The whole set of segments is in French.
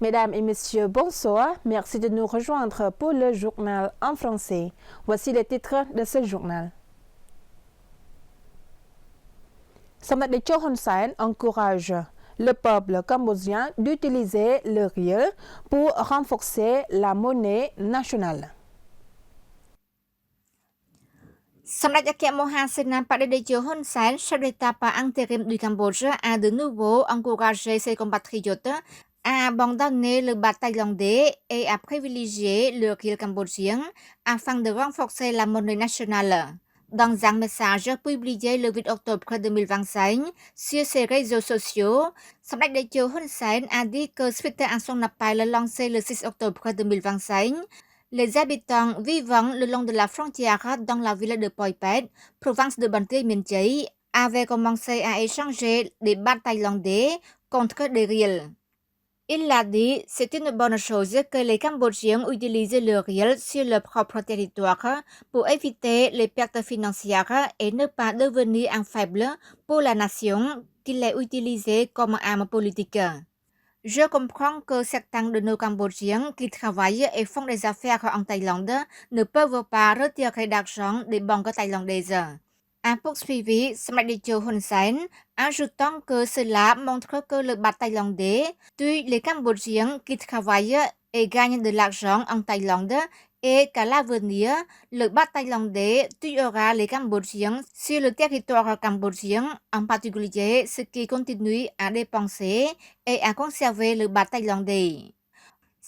Mesdames et messieurs, bonsoir. Merci de nous rejoindre pour le journal en français. Voici les titres de ce journal. Samdech Techo Hun Sen encourage le peuple cambodgien d'utiliser le riel pour renforcer la monnaie nationale. Samdech Akhemoha Senam Padedecho Hun Sen, chef d'État par intérim du Cambodge, a de nouveau encouragé ses compatriotes à abandonner le baht thaïlandais et à privilégier le riel cambodgien afin de renforcer la monnaie nationale. Dans un message publié le 8 octobre 2025 sur ses réseaux sociaux, Samdech Techo Hun Sen a dit que suite à son appel lancé le 6 octobre 2025, les habitants vivant le long de la frontière dans la ville de Poipet, province de Ban Trieu Minh Chey, avaient commencé à échanger des bahts thaïlandais contre des riels. Il a dit, c'est une bonne chose que les Cambodgiens utilisent le riel sur leur propre territoire pour éviter les pertes financières et ne pas devenir un faible pour la nation qui les utilise comme arme politique. Je comprends que certains de nos Cambodgiens qui travaillent et font des affaires en Thaïlande ne peuvent pas retirer d'argent des banques thaïlandaises. A poursuivi Samdech Techo Hun Sen, ajoutant que cela montre que le baht thaïlandais tue les Cambodgiens qui travaillent et gagnent de l'argent en Thaïlande et qu'à l'avenir, le baht thaïlandais tuera les Cambodgiens sur le territoire cambodgien, en particulier ceux qui continuent à dépenser et à conserver le baht thaïlandais.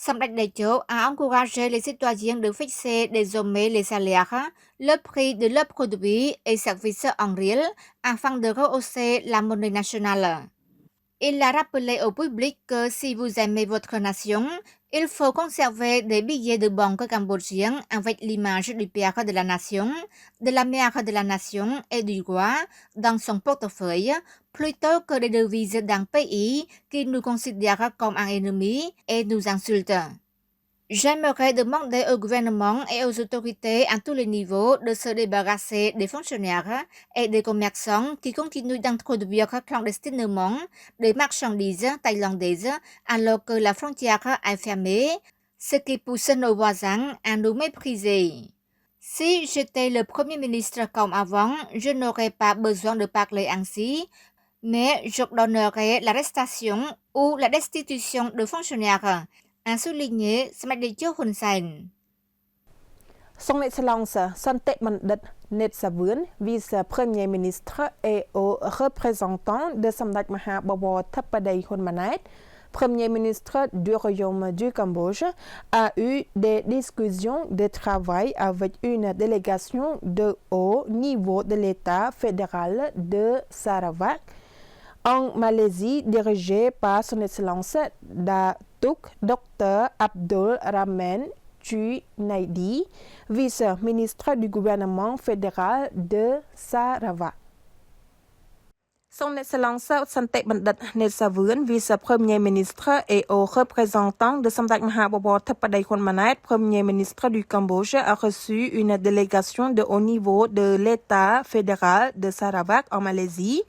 Samdech Techo a encouragé les citoyens de fixer désormais les salaires, le prix de leurs produits et services en riel afin de rehausser la monnaie nationale. Il a rappelé au public que si vous aimez votre nation, il faut conserver des billets de banque cambodgiens avec l'image du père de la nation, de la mère de la nation et du roi dans son portefeuille, plutôt que des devises d'un pays qui nous considère comme un ennemi et nous insulte. J'aimerais demander au gouvernement et aux autorités à tous les niveaux de se débarrasser des fonctionnaires et des commerçants qui continuent d'introduire clandestinement des marchandises thaïlandaises alors que la frontière est fermée, ce qui pousse nos voisins à nous mépriser. Si j'étais le Premier ministre comme avant, je n'aurais pas besoin de parler ainsi, mais j'ordonnerais l'arrestation ou la destitution de fonctionnaires, a souligné Samdech Techo Hun Sen. Son Excellence Sontek Mandit Netsavun, vice-premier ministre et au représentant de Samdech Maha Bawor Thappadey Hun Manet, Premier ministre du Royaume du Cambodge, a eu des discussions de travail avec une délégation de haut niveau de l'État fédéral de Sarawak en Malaisie dirigée par Son Excellence Datuk Dr. Abdul Rahman Junaidi, vice-ministre du gouvernement fédéral de Sarawak. Son Excellence Sontek Mandit Netsavun, vice-premier ministre et au représentant de Samdech Maha Bawor Thappadey Hun Manet, premier ministre du Cambodge, a reçu une délégation de haut niveau de l'État fédéral de Sarawak en Malaisie,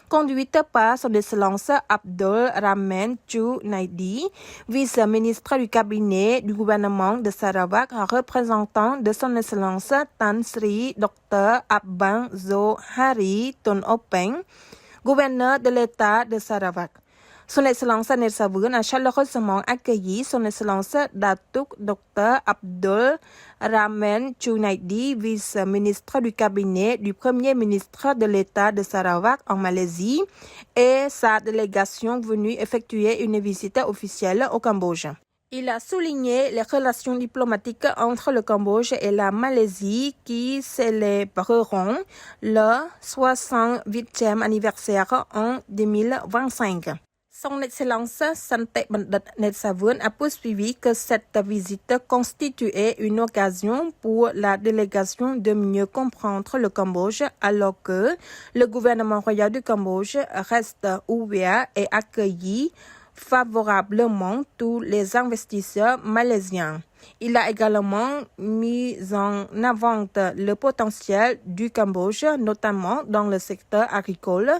conduite par Son Excellence Abdul Rahman Junaidi, vice-ministre du cabinet du gouvernement de Sarawak, représentant de Son Excellence Tan Sri Dr. Abang Zohari Tun Openg, gouverneur de l'État de Sarawak. Son Excellence Netsavun a chaleureusement accueilli Son Excellence Datuk Dr. Abdul Rahman Junaidi, vice-ministre du cabinet du Premier ministre de l'État de Sarawak en Malaisie, et sa délégation venue effectuer une visite officielle au Cambodge. Il a souligné les relations diplomatiques entre le Cambodge et la Malaisie qui célébreront le 68e anniversaire en 2025. Son Excellence Sontek Mandit Netsavun a poursuivi que cette visite constituait une occasion pour la délégation de mieux comprendre le Cambodge alors que le gouvernement royal du Cambodge reste ouvert et accueillit favorablement tous les investisseurs malaisiens. Il a également mis en avant le potentiel du Cambodge, notamment dans le secteur agricole,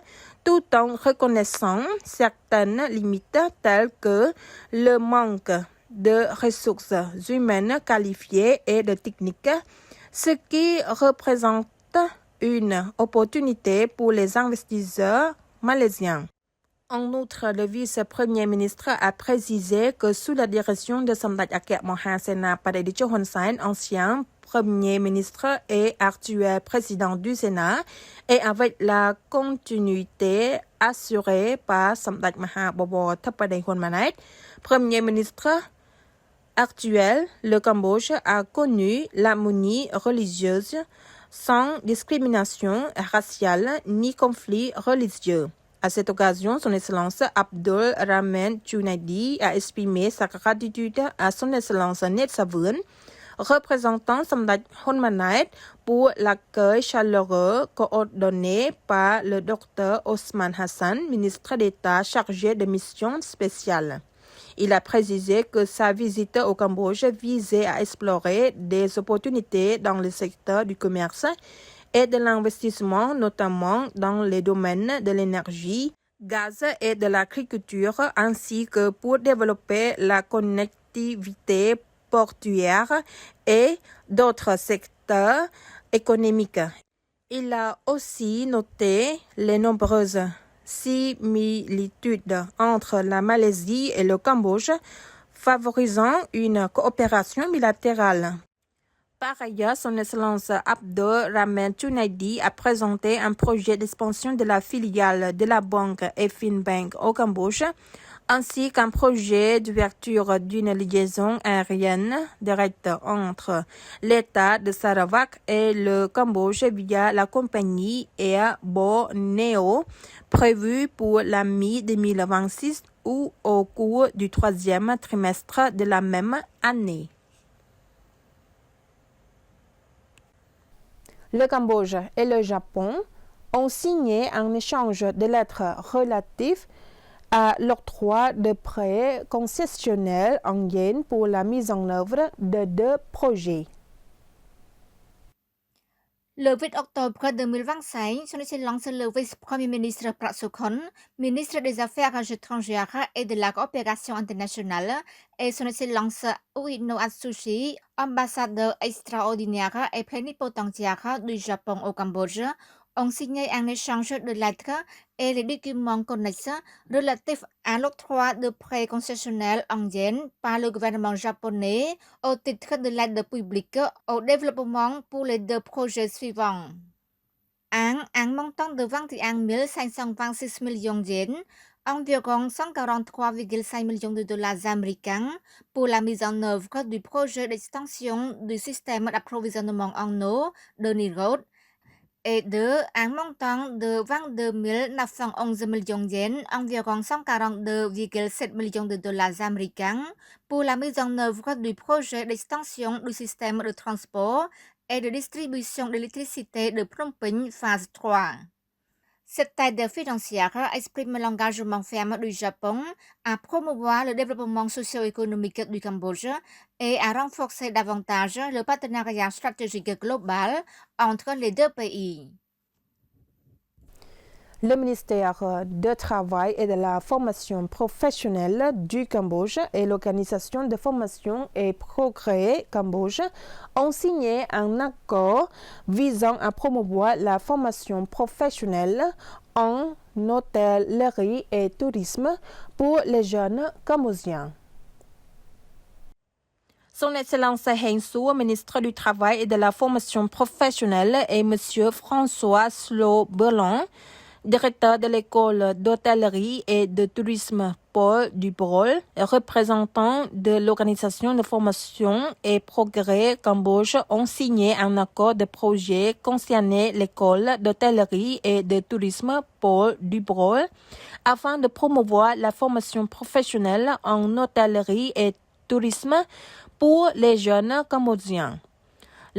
tout en reconnaissant certaines limites telles que le manque de ressources humaines qualifiées et de techniques, ce qui représente une opportunité pour les investisseurs malaisiens. En outre, le vice-premier ministre a précisé que sous la direction de Samdech Akek Mohasena Padedicho Hun Sen, ancien premier ministre et actuel président du Sénat, et avec la continuité assurée par Samdech Mahabobor Tapadei Hun Manait, premier ministre actuel, le Cambodge a connu l'harmonie religieuse sans discrimination raciale ni conflit religieux. À cette occasion, son Excellence Abdul Rahman Junaidi a exprimé sa gratitude à son Excellence Ned Savun, représentant Samdech Hun Manait, pour l'accueil chaleureux coordonné par le Dr Osman Hassan, ministre d'État chargé de missions spéciales. Il a précisé que sa visite au Cambodge visait à explorer des opportunités dans le secteur du commerce et de l'investissement, notamment dans les domaines de l'énergie, gaz et de l'agriculture, ainsi que pour développer la connectivité portuaire et d'autres secteurs économiques. Il a aussi noté les nombreuses similitudes entre la Malaisie et le Cambodge, favorisant une coopération bilatérale. Par ailleurs, son Excellence Abdul Rahman Junaidi a présenté un projet d'expansion de la filiale de la banque Affinbank au Cambodge, ainsi qu'un projet d'ouverture d'une liaison aérienne directe entre l'État de Sarawak et le Cambodge via la compagnie Air Borneo, prévue pour la mi-2026 ou au cours du troisième trimestre de la même année. Le Cambodge et le Japon ont signé un échange de lettres relatif à l'octroi de prêts concessionnels en yens pour la mise en œuvre de deux projets. Le 8 octobre 2025, son Excellence le vice-premier ministre Prak Sokhonn, ministre des Affaires étrangères et de la coopération internationale, et son Excellence Ueno Atsushi, ambassadeur extraordinaire et plénipotentiaire du Japon au Cambodge, ont signé un échange de lettres et les documents connexes relatifs à l'octroi de prêts concessionnels en yens par le gouvernement japonais au titre de l'aide publique au développement pour les deux projets suivants. Un montant de 21 526 millions yens, environ 143,5 millions de dollars américains pour la mise en œuvre du projet d'extension du système d'approvisionnement en eau de Nirod, et un montant de 22 911 millions yens, environ 142,7 millions de dollars américains, pour la mise en œuvre du projet d'extension du système de transport et de distribution d'électricité de Phnom Penh phase 3. Cette aide financière exprime l'engagement ferme du Japon à promouvoir le développement socio-économique du Cambodge et à renforcer davantage le partenariat stratégique global entre les deux pays. Le ministère du Travail et de la Formation professionnelle du Cambodge et l'Organisation de formation et progrès Cambodge ont signé un accord visant à promouvoir la formation professionnelle en hôtellerie et tourisme pour les jeunes cambodgiens. Son Excellence Heng Su, ministre du Travail et de la Formation professionnelle, et M. François Slo-Berlon, directeur de l'école d'hôtellerie et de tourisme Paul Dubrol, représentant de l'Organisation de formation et progrès Cambodge, ont signé un accord de projet concernant l'école d'hôtellerie et de tourisme Paul Dubrol afin de promouvoir la formation professionnelle en hôtellerie et tourisme pour les jeunes cambodgiens.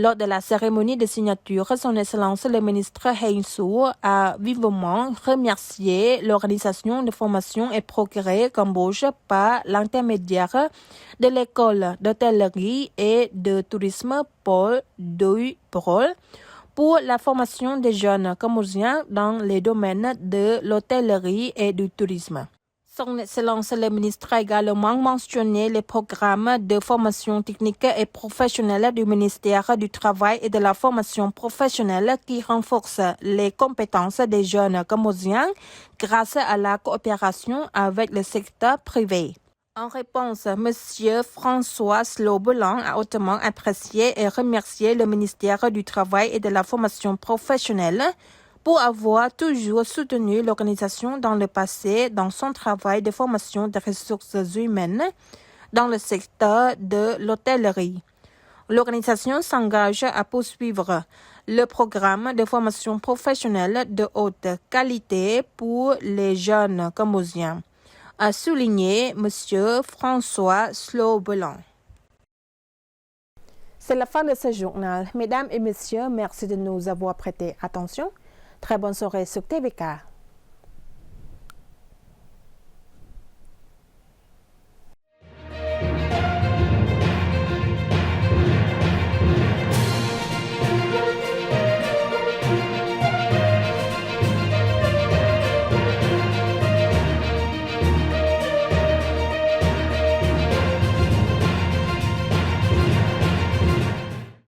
Lors de la cérémonie de signature, son Excellence le ministre Heng Su a vivement remercié l'organisation de formation et progrès Cambodge par l'intermédiaire de l'école d'hôtellerie et de tourisme Paul Duy Prol pour la formation des jeunes cambodgiens dans les domaines de l'hôtellerie et du tourisme. Son Excellence le ministre a également mentionné les programmes de formation technique et professionnelle du ministère du Travail et de la formation professionnelle qui renforcent les compétences des jeunes cambodgiens grâce à la coopération avec le secteur privé. En réponse, M. François Slobelan a hautement apprécié et remercié le ministère du Travail et de la formation professionnelle pour avoir toujours soutenu l'organisation dans le passé dans son travail de formation des ressources humaines dans le secteur de l'hôtellerie. L'organisation s'engage à poursuivre le programme de formation professionnelle de haute qualité pour les jeunes cambodgiens, a souligné M. François Slobelan. C'est la fin de ce journal. Mesdames et messieurs, merci de nous avoir prêté attention. Très bonne soirée sur TVK.